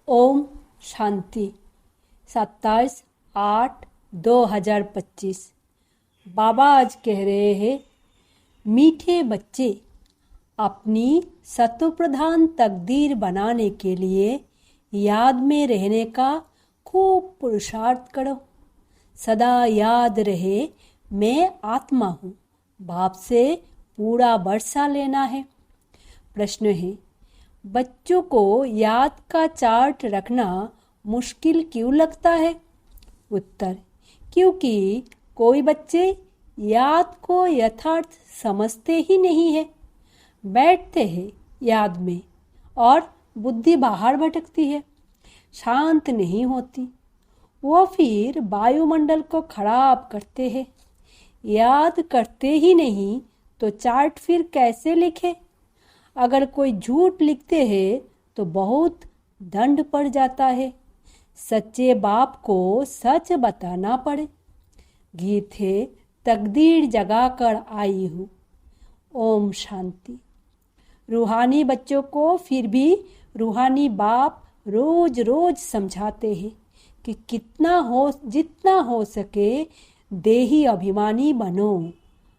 ओम शांति। 27/8/2025। बाबा आज कह रहे हैं, मीठे बच्चे, अपनी सत्वप्रधान तकदीर बनाने के लिए याद में रहने का खूब पुरुषार्थ करो। सदा याद रहे, मैं आत्मा हूँ। बाप से पूरा वर्षा लेना है। प्रश्न है, बच्चों को याद का चार्ट रखना मुश्किल क्यों लगता है? उत्तर, क्योंकि कोई बच्चे याद को यथार्थ समझते ही नहीं है। बैठते हैं याद में और बुद्धि बाहर भटकती है, शांत नहीं होती। वो फिर वायुमंडल को खराब करते हैं। याद करते ही नहीं तो चार्ट फिर कैसे लिखे? अगर कोई झूठ लिखते हैं तो बहुत दंड पड़ जाता है। सच्चे बाप को सच बताना पड़े। गीत है, तकदीर जगाकर आई हूँ। ओम शांति। रूहानी बच्चों को फिर भी रूहानी बाप रोज रोज समझाते हैं कि जितना हो सके देही अभिमानी बनो,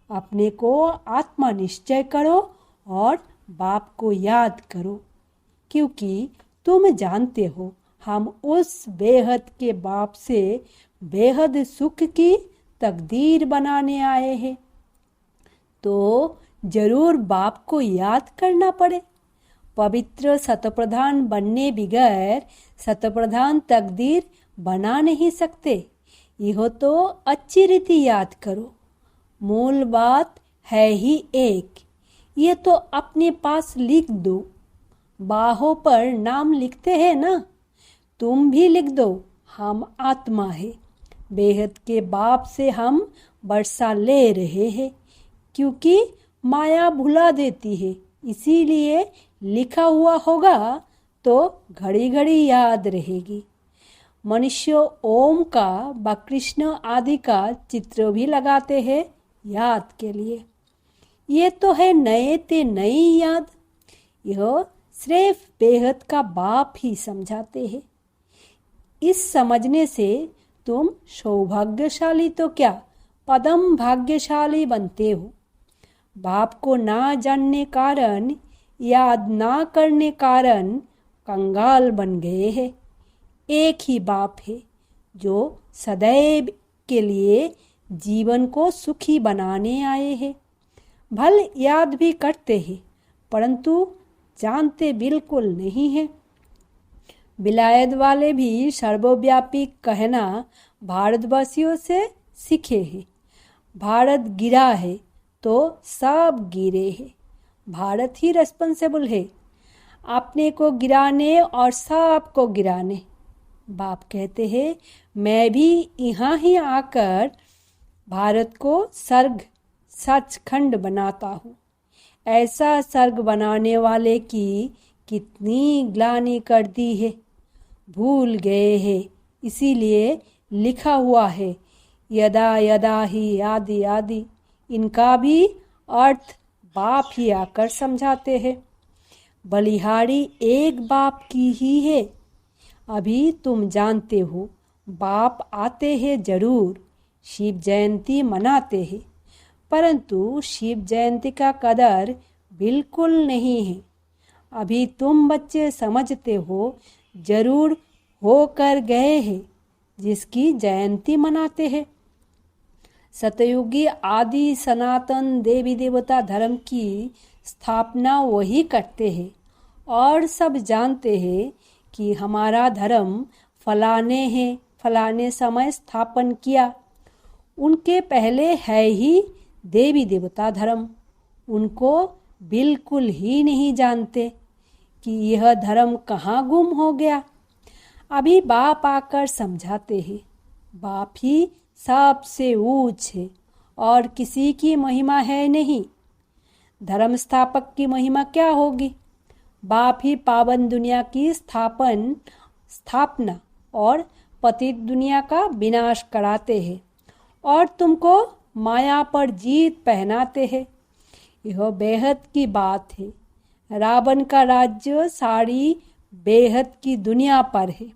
अपने को आत्मा निश्चय करो और बाप को याद करो, क्योंकि तुम जानते हो हम उस बेहद के बाप से बेहद सुख की तकदीर बनाने आए हैं। तो जरूर बाप को याद करना पड़े। पवित्र सतप्रधान बनने बगैर सतप्रधान तकदीर बना नहीं सकते। यह तो अच्छी रीति याद करो। मूल बात है ही एक। ये तो अपने पास लिख दो। बाहों पर नाम लिखते हैं ना, तुम भी लिख दो, हम आत्मा है। बेहद के बाप से हम वर्षा ले रहे हैं, क्योंकि माया भुला देती है। इसीलिए लिखा हुआ होगा तो घड़ी घड़ी याद रहेगी। मनुष्य ओम का व कृष्ण आदि का चित्र भी लगाते हैं याद के लिए। ये तो है नए ते नई याद। यह सिर्फ बेहद का बाप ही समझाते हैं। इस समझने से तुम सौभाग्यशाली तो क्या, पदम भाग्यशाली बनते हो। बाप को ना जानने कारण, याद ना करने कारण कंगाल बन गए हैं। एक ही बाप है जो सदैव के लिए जीवन को सुखी बनाने आए हैं। भल याद भी करते हैं, परंतु जानते बिल्कुल नहीं है। विलायत वाले भी सर्वव्यापी कहना भारतवासियों से सीखे हैं। भारत गिरा है तो सब गिरे हैं। भारत ही रिस्पॉन्सिबल है अपने को गिराने और सब को गिराने। बाप कहते हैं, मैं भी यहाँ ही आकर भारत को स्वर्ग सचखंड बनाता हूँ। ऐसा स्वर्ग बनाने वाले की कितनी ग्लानि कर दी है, भूल गए हैं। इसीलिए लिखा हुआ है, यदा यदा ही आदि आदि। इनका भी अर्थ बाप ही आकर समझाते हैं। बलिहारी एक बाप की ही है। अभी तुम जानते हो, बाप आते हैं जरूर, शिव जयंती मनाते हैं, परंतु शिव जयंती का कदर बिल्कुल नहीं है। अभी तुम बच्चे समझते हो, जरूर होकर गए हैं जिसकी जयंती मनाते हैं। सतयुगी आदि सनातन देवी देवता धर्म की स्थापना वही करते हैं और सब जानते हैं कि हमारा धर्म फलाने समय स्थापन किया। उनके पहले है ही देवी देवता धर्म। उनको बिल्कुल ही नहीं जानते कि यह धर्म कहाँ गुम हो गया। अभी बाप आकर समझाते हैं। बाप ही सबसे ऊंच है और किसी की महिमा है नहीं। धर्म स्थापक की महिमा क्या होगी? बाप ही पावन दुनिया की स्थापना और पतित दुनिया का विनाश कराते हैं और तुमको माया पर जीत पहनाते हैं। यह बेहद की बात है। रावण का राज्य सारी बेहद की दुनिया पर है।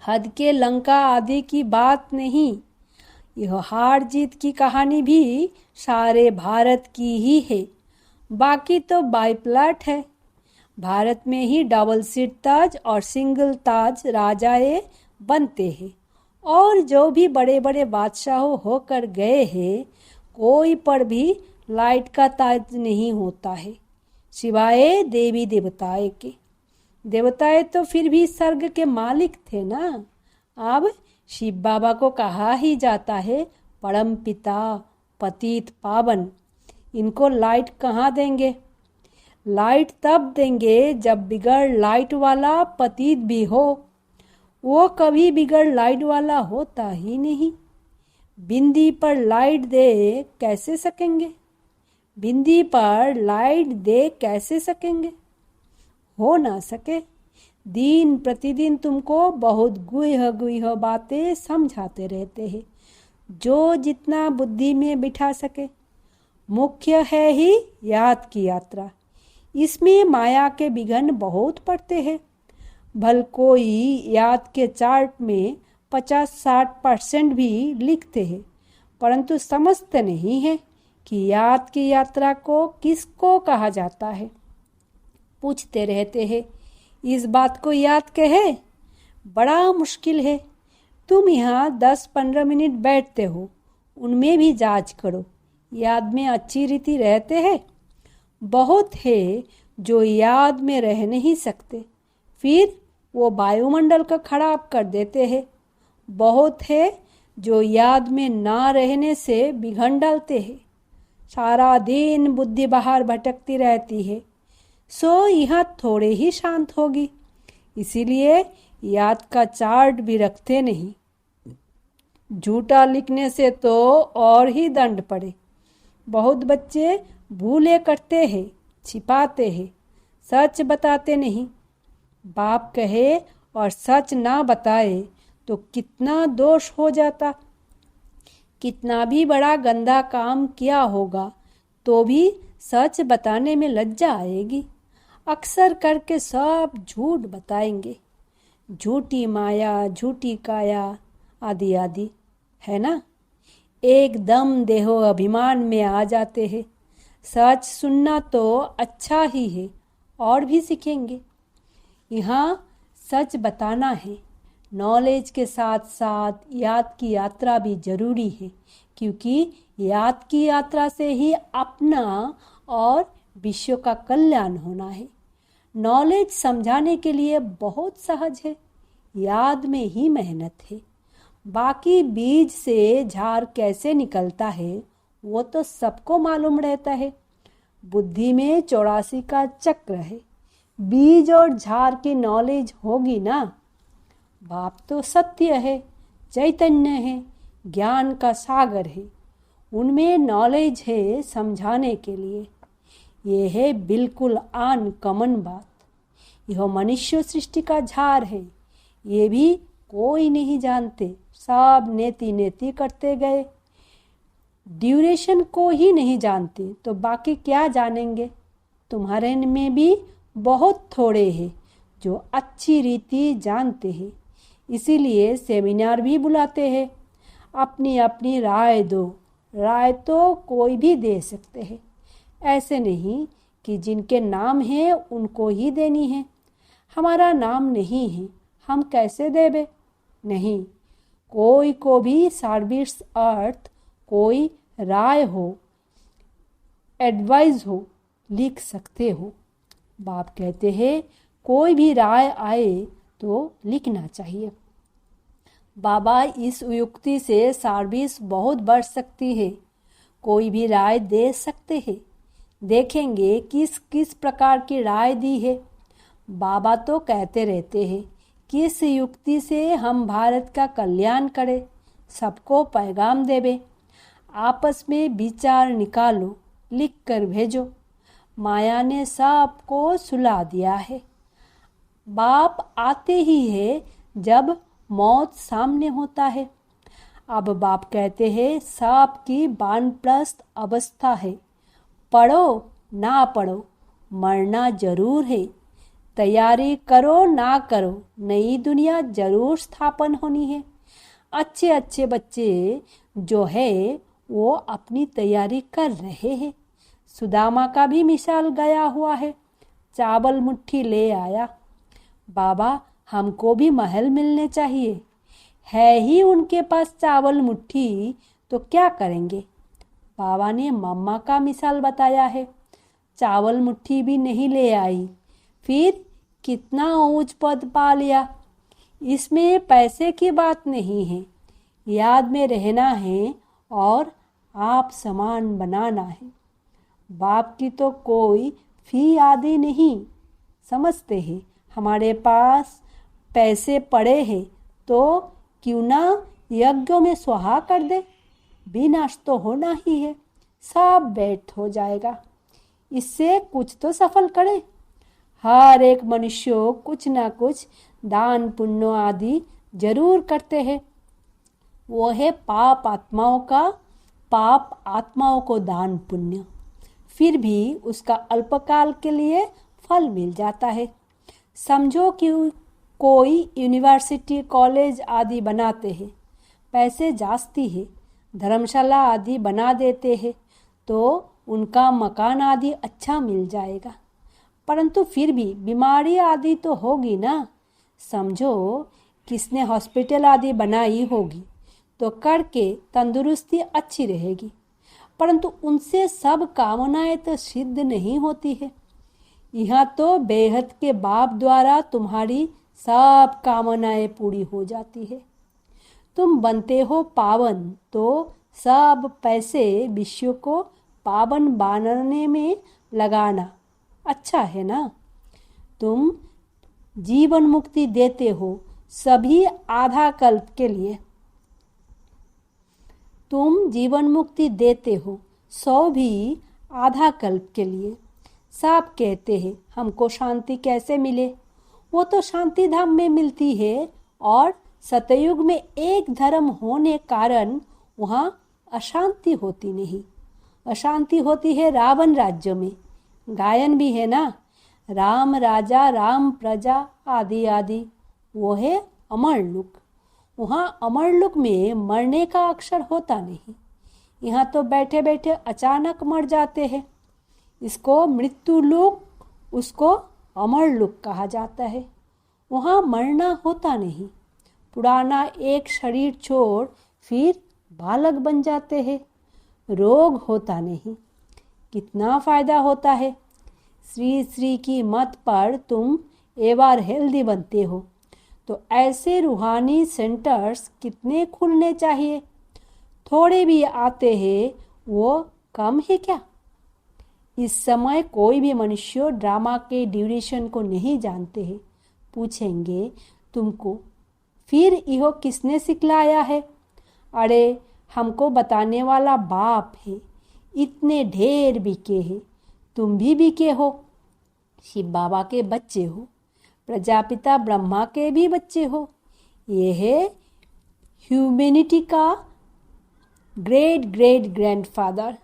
हद के लंका आदि की बात नहीं। यह हार जीत की कहानी भी सारे भारत की ही है। बाकी तो बाइप्लॉट है। भारत में ही डबल सीट ताज और सिंगल ताज राजाए बनते हैं, और जो भी बड़े बड़े बादशाहों होकर गए हैं, कोई पर भी लाइट का ताज नहीं होता है, सिवाय देवी देवताए के। देवताएं तो फिर भी स्वर्ग के मालिक थे ना। अब शिव बाबा को कहा ही जाता है परम पिता, पतित पावन। इनको लाइट कहाँ देंगे? लाइट तब देंगे जब बिगड़ लाइट वाला पतित भी हो। वो कभी बिगड़ लाइट वाला होता ही नहीं। बिंदी पर लाइट दे कैसे सकेंगे? बिंदी पर लाइट दे कैसे सकेंगे? हो ना सके। दिन प्रतिदिन तुमको बहुत गुह गुह बातें समझाते रहते हैं, जो जितना बुद्धि में बिठा सके। मुख्य है ही याद की यात्रा। इसमें माया के विघ्न बहुत पड़ते हैं। भल कोई याद के चार्ट में 50-60% भी लिखते हैं, परंतु समझते नहीं है कि याद की यात्रा को किसको कहा जाता है। पूछते रहते हैं, इस बात को याद कहे? बड़ा मुश्किल है। तुम यहाँ 10-15 मिनट बैठते हो, उनमें भी जांच करो, याद में अच्छी रीति रहते हैं? बहुत है जो याद में रह नहीं सकते, फिर वो वायुमंडल को खराब कर देते हैं। बहुत है जो याद में ना रहने से बिघड़ डालते हैं। सारा दिन बुद्धि बाहर भटकती रहती है, सो यह थोड़े ही शांत होगी। इसीलिए याद का चार्ट भी रखते नहीं। झूठा लिखने से तो और ही दंड पड़े। बहुत बच्चे भूले करते हैं, छिपाते हैं, सच बताते नहीं। बाप कहे और सच ना बताए तो कितना दोष हो जाता। कितना भी बड़ा गंदा काम किया होगा तो भी सच बताने में लज्जा आएगी। अक्सर करके सब झूठ बताएंगे। झूठी माया, झूठी काया आदि आदि, है ना। एकदम देहो अभिमान में आ जाते हैं। सच सुनना तो अच्छा ही है, और भी सीखेंगे। यहाँ सच बताना है। नॉलेज के साथ साथ याद की यात्रा भी जरूरी है, क्योंकि याद की यात्रा से ही अपना और विश्व का कल्याण होना है। नॉलेज समझाने के लिए बहुत सहज है, याद में ही मेहनत है। बाकी बीज से झाड़ कैसे निकलता है वो तो सबको मालूम रहता है। बुद्धि में 84 का चक्र है। बीज और झाड़ की नॉलेज होगी ना। बाप तो सत्य है, चैतन्य है, ज्ञान का सागर है। उनमें नॉलेज है समझाने के लिए। ये है बिल्कुल अनकॉमन बात। यह मनुष्य सृष्टि का झार है, ये भी कोई नहीं जानते। सब नेति नेति करते गए। ड्यूरेशन को ही नहीं जानते तो बाकी क्या जानेंगे। तुम्हारे में भी बहुत थोड़े हैं जो अच्छी रीति जानते हैं, इसीलिए सेमिनार भी बुलाते हैं। अपनी अपनी राय दो। राय तो कोई भी दे सकते हैं, ऐसे नहीं कि जिनके नाम है उनको ही देनी है। हमारा नाम नहीं है, हम कैसे देवे? नहीं, कोई को भी सर्विस अर्थ कोई राय हो, एडवाइस हो, लिख सकते हो। बाप कहते हैं कोई भी राय आए तो लिखना चाहिए। बाबा इस युक्ति से सर्विस बहुत बढ़ सकती है। कोई भी राय दे सकते हैं। देखेंगे किस किस प्रकार की राय दी है। बाबा तो कहते रहते हैं किस युक्ति से हम भारत का कल्याण करें, सबको पैगाम देवे। आपस में विचार निकालो, लिख कर भेजो। माया ने सबको सुला दिया है। बाप आते ही है जब मौत सामने होता है। अब बाप कहते हैं सबकी वानप्रस्थ अवस्था है। पढ़ो ना पढ़ो, मरना जरूर है। तैयारी करो ना करो, नई दुनिया जरूर स्थापन होनी है। अच्छे अच्छे बच्चे जो है वो अपनी तैयारी कर रहे हैं। सुदामा का भी मिसाल गया हुआ है, चावल मुट्ठी ले आया। बाबा हमको भी महल मिलने चाहिए। है ही उनके पास चावल मुट्ठी तो क्या करेंगे। बाबा ने मम्मा का मिसाल बताया है, चावल मुट्ठी भी नहीं ले आई, फिर कितना ऊंच पद पा लिया। इसमें पैसे की बात नहीं है, याद में रहना है और आप समान बनाना है। बाप की तो कोई फी आदि नहीं। समझते हैं हमारे पास पैसे पड़े हैं तो क्यों ना यज्ञों में स्वाहा कर दे। विनाश तो होना ही है, सब व्यर्थ हो जाएगा। इससे कुछ तो सफल करे। हर एक मनुष्य कुछ ना कुछ दान पुण्य आदि जरूर करते हैं। वो है पाप आत्माओं को दान पुण्य, फिर भी उसका अल्पकाल के लिए फल मिल जाता है। समझो कि कोई यूनिवर्सिटी कॉलेज आदि बनाते हैं, पैसे जास्ती है, धर्मशाला आदि बना देते हैं तो उनका मकान आदि अच्छा मिल जाएगा, परंतु फिर भी बीमारी आदि तो होगी ना। समझो किसने हॉस्पिटल आदि बनाई होगी तो करके तंदुरुस्ती अच्छी रहेगी, परंतु उनसे सब कामनाएं तो सिद्ध नहीं होती है। यहाँ तो बेहद के बाप द्वारा तुम्हारी सब कामनाएं पूरी हो जाती है। तुम बनते हो पावन तो सब पैसे विश्व को पावन बनाने में लगाना अच्छा है ना। तुम जीवन मुक्ति देते हो सभी आधा कल्प के लिए। तुम जीवन मुक्ति देते हो 100 भी आधा कल्प के लिए। सब कहते हैं हमको शांति कैसे मिले, वो तो शांति धाम में मिलती है और सतयुग में एक धर्म होने कारण वहाँ अशांति होती नहीं। अशांति होती है रावण राज्य में। गायन भी है ना, राम राजा राम प्रजा आदि आदि, वो है अमरलोक। वहाँ अमरलोक में मरने का अक्षर होता नहीं। यहाँ तो बैठे बैठे अचानक मर जाते हैं। इसको मृत्यु लोक, उसको अमरलोक कहा जाता है। वहाँ मरना होता नहीं। पुराना एक शरीर छोड़ फिर बालक बन जाते हैं। रोग होता नहीं। कितना फायदा होता है। श्री श्री की मत पर तुम एक बार हेल्दी बनते हो तो ऐसे रूहानी सेंटर्स कितने खुलने चाहिए। थोड़े भी आते हैं वो कम है क्या। इस समय कोई भी मनुष्य ड्रामा के ड्यूरेशन को नहीं जानते हैं। पूछेंगे तुमको फिर यह किसने सिखलाया है। अरे हमको बताने वाला बाप है। इतने ढेर बिके हैं, तुम भी बिके हो। शिव बाबा के बच्चे हो, प्रजापिता ब्रह्मा के भी बच्चे हो। ये है ह्यूमैनिटी का ग्रेट ग्रेट ग्रैंडफादर।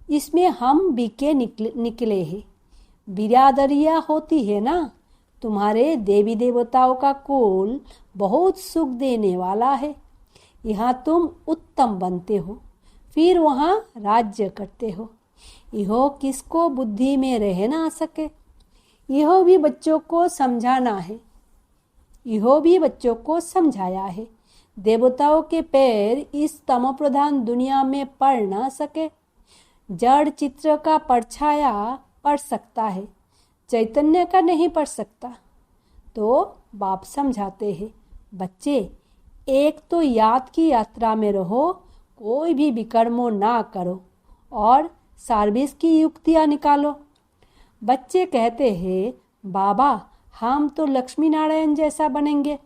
इसमें हम बिके निकले हैं। बिरादरियाँ होती है ना। तुम्हारे देवी देवताओं का कुल बहुत सुख देने वाला है। यहाँ तुम उत्तम बनते हो, फिर वहाँ राज्य करते हो। यह किसको बुद्धि में रह ना सके। यह भी बच्चों को समझाना है। यह भी बच्चों को समझाया है। देवताओं के पैर इस तमो प्रधान दुनिया में पड़ ना सके। जड़ चित्र का परछाया पड़ सकता है, चैतन्य का नहीं पड़ सकता। तो बाप समझाते हैं, बच्चे एक तो याद की यात्रा में रहो, कोई भी विकर्मों ना करो और सर्विस की युक्तियाँ निकालो। बच्चे कहते हैं बाबा हम तो लक्ष्मी नारायण जैसा बनेंगे।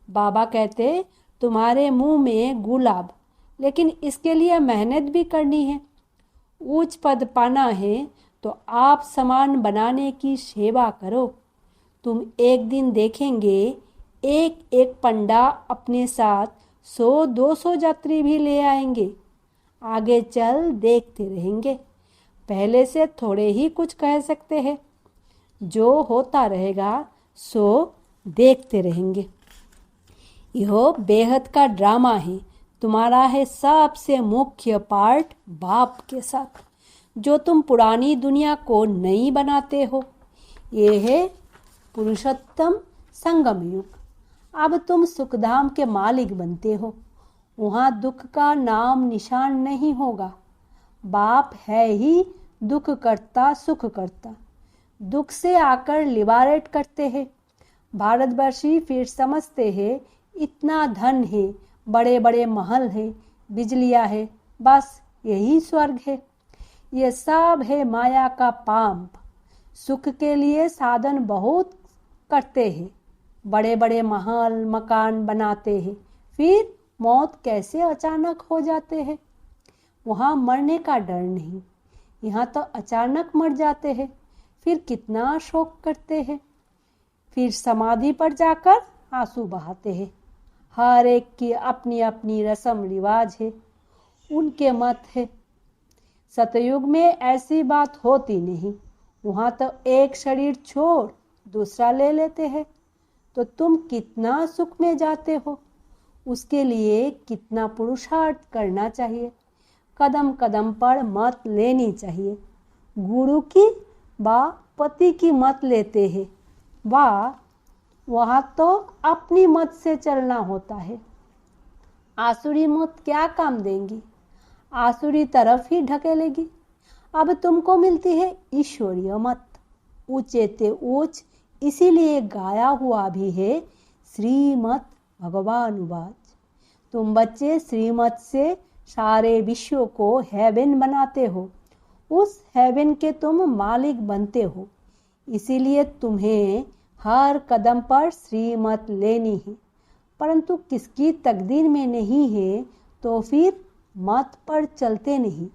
बाबा कहते तुम्हारे मुंह में गुलाब, लेकिन इसके लिए मेहनत भी करनी है। उच्च पद पाना है तो आप समान बनाने की सेवा करो। तुम एक दिन देखेंगे एक एक पंडा अपने साथ 100-200 यात्री भी ले आएंगे। आगे चल देखते रहेंगे। पहले से थोड़े ही कुछ कह सकते हैं। जो होता रहेगा सो देखते रहेंगे। यह बेहद का ड्रामा है, तुम्हारा है सबसे मुख्य पार्ट बाप के साथ, जो तुम पुरानी दुनिया को नई बनाते हो। ये है पुरुषोत्तम संगम युग। अब तुम सुखधाम के मालिक बनते हो। वहाँ दुख का नाम निशान नहीं होगा। बाप है ही दुख करता सुख करता, दुख से आकर लिबरेट करते हैं। भारतवर्षी फिर समझते हैं इतना धन है, बड़े बड़े महल है, बिजलियाँ है, बस यही स्वर्ग है। ये सब है माया का पाप। सुख के लिए साधन बहुत करते हैं, बड़े बड़े महल मकान बनाते हैं, फिर मौत कैसे अचानक हो जाते हैं। वहाँ मरने का डर नहीं, यहाँ तो अचानक मर जाते हैं, फिर कितना शोक करते हैं, फिर समाधि पर जाकर आंसू बहाते हैं। हर एक की अपनी अपनी रस्म रिवाज है, उनके मत है। सतयुग में ऐसी बात होती नहीं, वहाँ तो एक शरीर छोड़ दूसरा ले लेते हैं। तो तुम कितना सुख में जाते हो, उसके लिए कितना पुरुषार्थ करना चाहिए। कदम कदम पर मत लेनी चाहिए। गुरु की व पति की मत लेते हैं, वहाँ तो अपनी मत से चलना होता है। आसुरी मत क्या काम देंगी, आसुरी तरफ ही ढकेलेगी। अब तुमको मिलती है ईश्वरीय मत, ऊंचे ते ऊंच। इसीलिए गाया हुआ भी है श्रीमत भगवानुवाच। तुम बच्चे श्रीमत से सारे विश्व को हेवन बनाते हो, उस हेवन के तुम मालिक बनते हो। इसीलिए तुम्हें हर कदम पर श्रीमत लेनी है, परंतु किसकी तकदीर में नहीं है तो फिर मत पर चलते नहीं।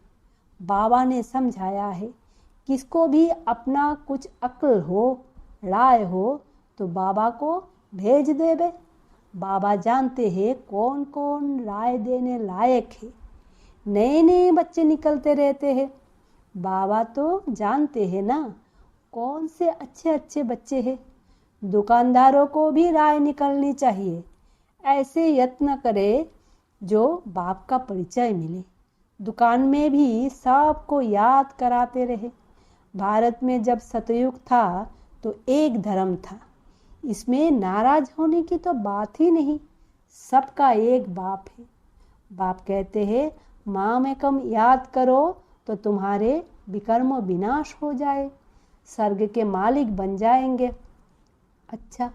बाबा ने समझाया है, किसको भी अपना कुछ अक्ल हो राय हो तो बाबा को भेज देवे। बाबा जानते हैं कौन कौन राय देने लायक है। नए नए बच्चे निकलते रहते हैं, बाबा तो जानते हैं ना कौन से अच्छे अच्छे बच्चे हैं। दुकानदारों को भी राय निकलनी चाहिए, ऐसे यत्न करे जो बाप का परिचय मिले। दुकान में भी सबको याद कराते रहे। भारत में जब सतयुग था तो एक धर्म था, इसमें नाराज होने की तो बात ही नहीं। सबका एक बाप है। बाप कहते हैं माम एकम याद करो तो तुम्हारे विकर्म विनाश हो जाए, स्वर्ग के मालिक बन जाएंगे। अच्छा,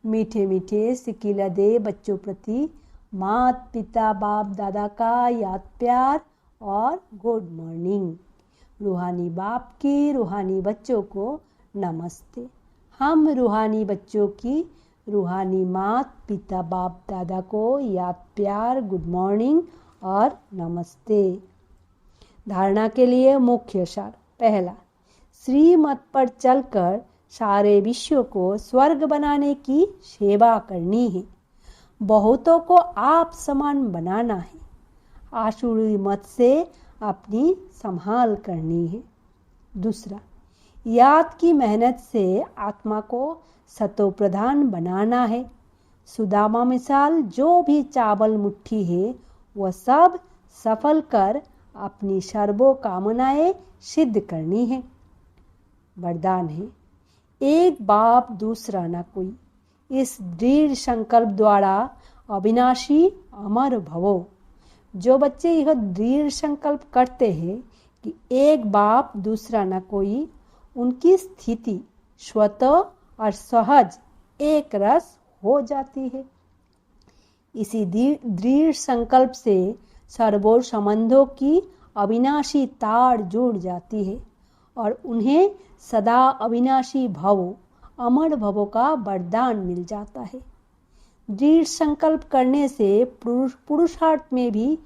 मीठे मीठे सिकिला दे बच्चों प्रति मात पिता बाप दादा का याद प्यार और गुड मॉर्निंग। रूहानी बाप की रूहानी बच्चों को नमस्ते। हम रूहानी बच्चों की रूहानी मात पिता बाप दादा को याद प्यार गुड मॉर्निंग और नमस्ते। धारणा के लिए मुख्य सार। पहला, श्रीमत पर चलकर सारे विश्व को स्वर्ग बनाने की सेवा करनी है। बहुतों को आप समान बनाना है। आसुरी मत से अपनी संभाल करनी है। दूसरा, याद की मेहनत से आत्मा को सतो प्रधान बनाना है। सुदामा मिसाल जो भी चावल मुट्ठी है वह सब सफल कर अपनी सर्वो कामनाएं सिद्ध करनी है। वरदान है, एक बाप दूसरा न कोई। इस दृढ़ संकल्प द्वारा अविनाशी अमर भवो। जो बच्चे यह दृढ़ संकल्प करते हैं कि एक बाप दूसरा न कोई, उनकी स्थिति स्वतः और सहज एक रस हो जाती है। इसी दृढ़ संकल्प से सर्वोर संबंधों की अविनाशी तार जुड़ जाती है और उन्हें सदा अविनाशी भवो अमर भवों का वरदान मिल जाता है। दृढ़ संकल्प करने से पुरुषार्थ में भी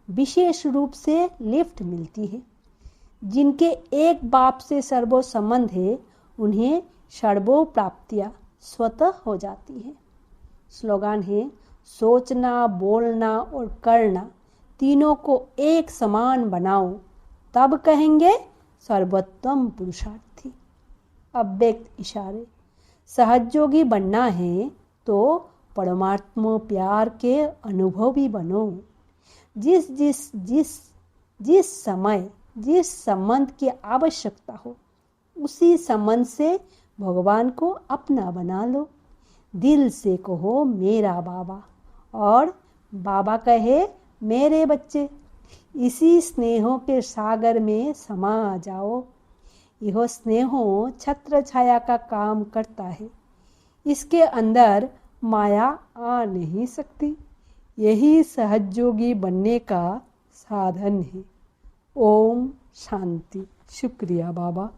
विशेष रूप से लिफ्ट मिलती है। जिनके एक बाप से सर्वो संबंध है उन्हें सर्वो प्राप्तियां स्वतः हो जाती है। स्लोगन है, सोचना बोलना और करना तीनों को एक समान बनाओ, तब कहेंगे सर्वोत्तम पुरुषार्थी। अव्यक्त इशारे। सहयोगी बनना है तो परमात्मा प्यार के अनुभवी बनो। जिस जिस जिस जिस समय जिस संबंध की आवश्यकता हो उसी संबंध से भगवान को अपना बना लो। दिल से कहो मेरा बाबा और बाबा कहे मेरे बच्चे। इसी स्नेहों के सागर में समा जाओ। यह स्नेहो छत्र छाया का काम करता है। इसके अंदर माया आ नहीं सकती। यही सहयोगी बनने का साधन है। ओम शांति। शुक्रिया बाबा।